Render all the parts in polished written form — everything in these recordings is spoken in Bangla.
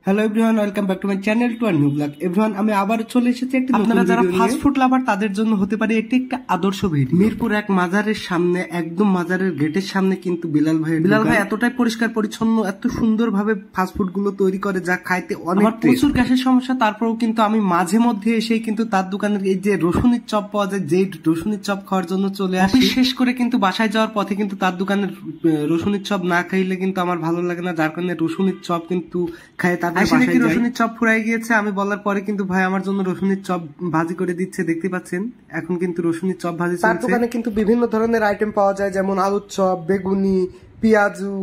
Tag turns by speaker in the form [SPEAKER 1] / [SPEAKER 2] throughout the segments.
[SPEAKER 1] Hello everyone, welcome back to my channel to আর নিউ ব্লগ। এভরিওয়ান, আমি আবার চলে এসেছি একটি নতুন ভিডিও নিয়ে। আপনারা যারা ফাস্ট ফুড লাভার তাদের জন্য হতে পারে এটি একটা আদর্শ ভিডিও। মিরপুর এক মাজারের সামনে, একদম মাজারের গেটের সামনে কিন্তু বিলাল ভাই এতটাই পরিষ্কার পরিচ্ছন্ন, এত সুন্দর ভাবে ফাস্ট ফুড গুলো তৈরি করে যা খাইতে অনেক প্রচুর গ্যাসের সমস্যা। তারপরেও কিন্তু আমি মাঝে মধ্যে এসেই কিন্তু তার দোকানের এই যে রসুনের চপ পাওয়া যায়, যেই রসুনের চপ খাওয়ার জন্য চলে আসি। শেষ করে কিন্তু বাসায় যাওয়ার পথে কিন্তু তার দোকানের রসুনের চপ না খাইলে কিন্তু আমার ভালো লাগে না, যার কারণে রসুনের চপ কিন্তু খাই। তারপরে রসুনের চপ ফুরাই গিয়েছে, আমি বলার পরে কিন্তু ভাই আমার জন্য রসুনের চপ ভাজি করে দিচ্ছে, দেখতে পাচ্ছেন। এখন কিন্তু রসুনের চপ ভাজি চলছে। তার দোকানে কিন্তু বিভিন্ন ধরনের আইটেম পাওয়া যায়, যেমন আলুর চপ, বেগুনি, পেঁয়াজু,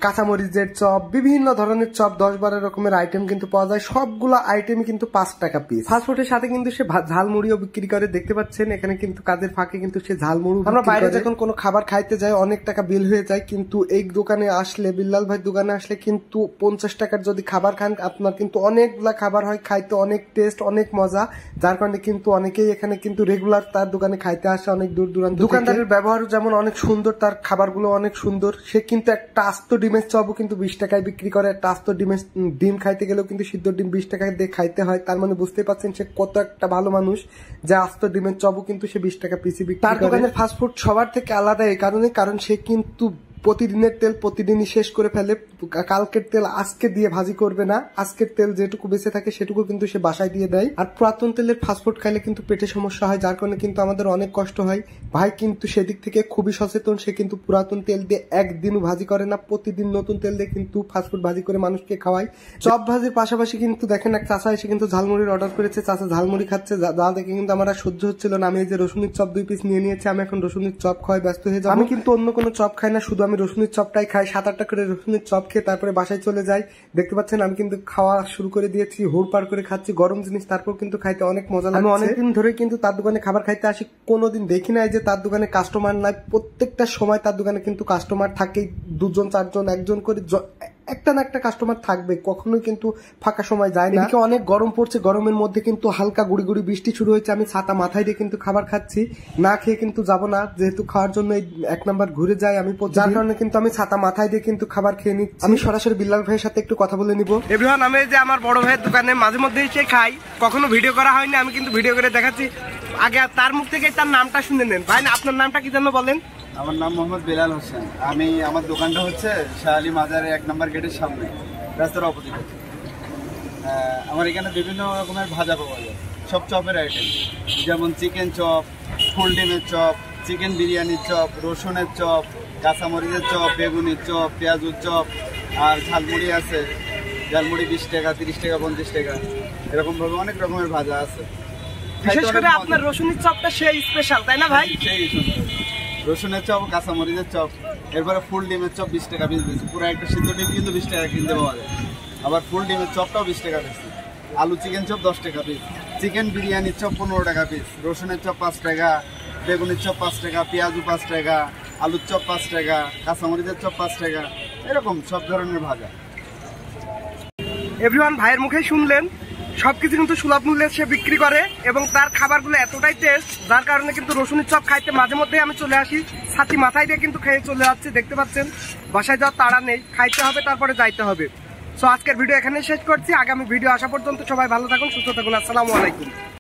[SPEAKER 1] কাঁচামরিচের চপ, বিভিন্ন ধরনের চপ, 10-12 রকমের আইটেম কিন্তু পাওয়া যায়। সবগুলো আইটেম কিন্তু 5 টাকা পিস। ফাস্টফুডের সাথে কিন্তু সে ঝালমুড়িও বিক্রি করে, দেখতে পাচ্ছেন। এখানে কিন্তু কাজের ফাঁকে কিন্তু সে ঝালমুড়ি, আমরা বাইরে যখন কোনো খাবার খাইতে যাই অনেক টাকা বিল হয়ে যায়, কিন্তু এই দোকানে আসলে, বিল্লাল ভাই দোকানে আসলে কিন্তু 50 টাকার যদি খাবার খান আপনার কিন্তু অনেকগুলা খাবার হয়, খাইতে অনেক টেস্ট, অনেক মজা। যার কারণে কিন্তু অনেকেই এখানে কিন্তু রেগুলার তার দোকানে খাইতে আসে অনেক দূর দূরান্ত। দোকানদারের ব্যবহারও যেমন অনেক সুন্দর, তার খাবারগুলো অনেক সুন্দর। সে কিন্তু একটা আস্ত ডিমের চপও কিন্তু 20 টাকায় বিক্রি করে। একটা আস্ত ডিম খাইতে গেলেও কিন্তু সিদ্ধ ডিম 20 টাকা দিয়ে খাইতে হয়। তার মানে বুঝতে পারছেন সে কত একটা ভালো মানুষ, যে আস্ত ডিমের চপও কিন্তু সে 20 টাকা পিসি বিক্রি করে। তার দোকানের ফাস্টফুড সবার থেকে আলাদা এই কারণে, কারণ সে কিন্তু প্রতিদিনের তেল প্রতিদিনই শেষ করে ফেলে। কালকের তেল আজকে দিয়ে ভাজি করবে না, আজকের তেল যেটুকু বেঁচে থাকে সেটুকু কিন্তু সে বাসায় দিয়ে দেয়। আর পুরাতন তেলের ফাস্টফুড খাইলে কিন্তু পেটে সমস্যা হয়, যার কারণে কিন্তু আমাদের অনেক কষ্ট হয়। ভাই কিন্তু সেদিক থেকে খুবই সচেতন, সে কিন্তু পুরাতন তেল দিয়ে একদিনও ভাজি করে না, প্রতিদিন নতুন তেল দিয়ে কিন্তু ফাস্টফুড ভাজি করে মানুষকে খাওয়ায়। চপ ভাজির পাশাপাশি কিন্তু দেখেন এক চাচা এসে কিন্তু ঝালমুড়ির অর্ডার করেছে। চাচা ঝালমুড়ি খাচ্ছে, যা দেখে কিন্তু আমার আর সহ্য হচ্ছিল না। আমি এই যে রসুনের চপ 2 পিস নিয়ে নিয়েছি, আমি এখন রসুনের চপ খাওয়ায় ব্যস্ত হয়ে যাবো। আমি কিন্তু অন্য কোনো চপ খাই না, শুধু আমি রসুনের চপটাই খাই। 7-8টা করে রসুনের চপ খেয়ে তারপরে বাসায় চলে যাই। দেখতে পাচ্ছেন আমি কিন্তু খাওয়া শুরু করে দিয়েছি, হুড় পার করে খাচ্ছি গরম জিনিস, তারপর কিন্তু খাইতে অনেক মজা লাগে। আমি অনেকদিন ধরে কিন্তু তার দোকানে খাবার খাইতে আসি, কোনোদিন দেখি নাই যে তার দোকানে কাস্টমার নাই। প্রত্যেকটা সময় তার দোকানে কিন্তু কাস্টমার থাকেই, 2জন 4জন 1জন করে একটা না একটা কাস্টমার থাকবে, কখনোই কিন্তু ফাঁকা সময় যায় না। এদিকে অনেক গরম পড়ছে, গরমের মধ্যে কিন্তু হালকা গুড়ি গুড়ি বৃষ্টি শুরু হয়েছে। আমি ছাতা মাথায় দিয়ে কিন্তু খাবার খাচ্ছি, না খেয়ে কিন্তু যাব না, যেহেতু খাওয়ার জন্য 1 নাম্বার ঘুরে যাই আমি, যার কারণে কিন্তু আমি ছাতা মাথায় দিয়ে কিন্তু খাবার খেয়ে নিচ্ছি। আমি সরাসরি বিল্লাল ভাইয়ের সাথে একটু কথা বলে নিব। এভরিওয়ান, আমি যে আমার বড় ভাইয়ের দোকানে মাঝে মধ্যে এসে খাই, কখনো ভিডিও করা হয়নি, আমি কিন্তু ভিডিও করে দেখাচ্ছি। আগে তার মুখ থেকে তার নামটা শুনে নেন। ভাই, আপনার নামটা কি যেন বলেন?
[SPEAKER 2] আমার নাম মোহাম্মদ বেলাল হোসেন। আমার দোকানটা হচ্ছে শাহালি মাজারের 1 নম্বর গেটের সামনে, রাস্তার অপোজিটে। আমার এখানে বিভিন্ন রকমের ভাজা পাওয়া যায়, সব চপের আইটেম, যেমন চিকেন চপ, ফুল ডিমের চপ, চিকেন বিরিয়ানির চপ, রসুনের চপ, কাঁচামরিচের চপ, বেগুনির চপ, পেঁয়াজুর চপ, আর ঝালমুড়ি আছে। ঝালমুড়ি 20 টাকা, 30 টাকা, 50 টাকা, এরকমভাবে অনেক রকমের ভাজা আছে।
[SPEAKER 1] বিশেষ করে আপনার রসুনের চপটা সেই স্পেশাল, তাই না ভাই?
[SPEAKER 2] সেই রসুনের চপ, কাঁচামরিচের চপ, এরপরে ফুল ডিমের চপ 20 টাকা পিস দিচ্ছি। পুরো একটা সিদ্ধ ডিম কিন্তু 20 টাকা কিনতে পাওয়া যায়। আবার ফুল ডিমের চপটাও 20 টাকা দিচ্ছি। আলু চিকেন চপ 10 টাকা পিস, চিকেন বিরিয়ানির চপ 15 টাকা পিস, রসুনের চপ 5 টাকা, বেগুনের চপ 5 টাকা, পেঁয়াজু 5 টাকা, আলুর চপ 5 টাকা, কাঁচামরিচের চপ 5 টাকা, এরকম সব ধরনের ভাজা।
[SPEAKER 1] এভরিওয়ান, ভাইয়ের মুখে শুনলেন, সবকিছু কিন্তু সুলভ মূল্যে সে বিক্রি করে এবং তার খাবারগুলো এতটাই টেস্ট, যার কারণে কিন্তু রসুনের চপ খাইতে মাঝে মধ্যে আমি চলে আসি। ছাতি মাথায় দিয়ে কিন্তু খেয়ে চলে যাচ্ছি, দেখতে পাচ্ছেন। বাসায় যাওয়ার তাড়া নেই, খাইতে হবে তারপরে যাইতে হবে। সো আজকের ভিডিও এখানেই শেষ করছি। আগামী ভিডিও আসা পর্যন্ত সবাই ভালো থাকুন, সুস্থ থাকুন। আসসালামু আলাইকুম।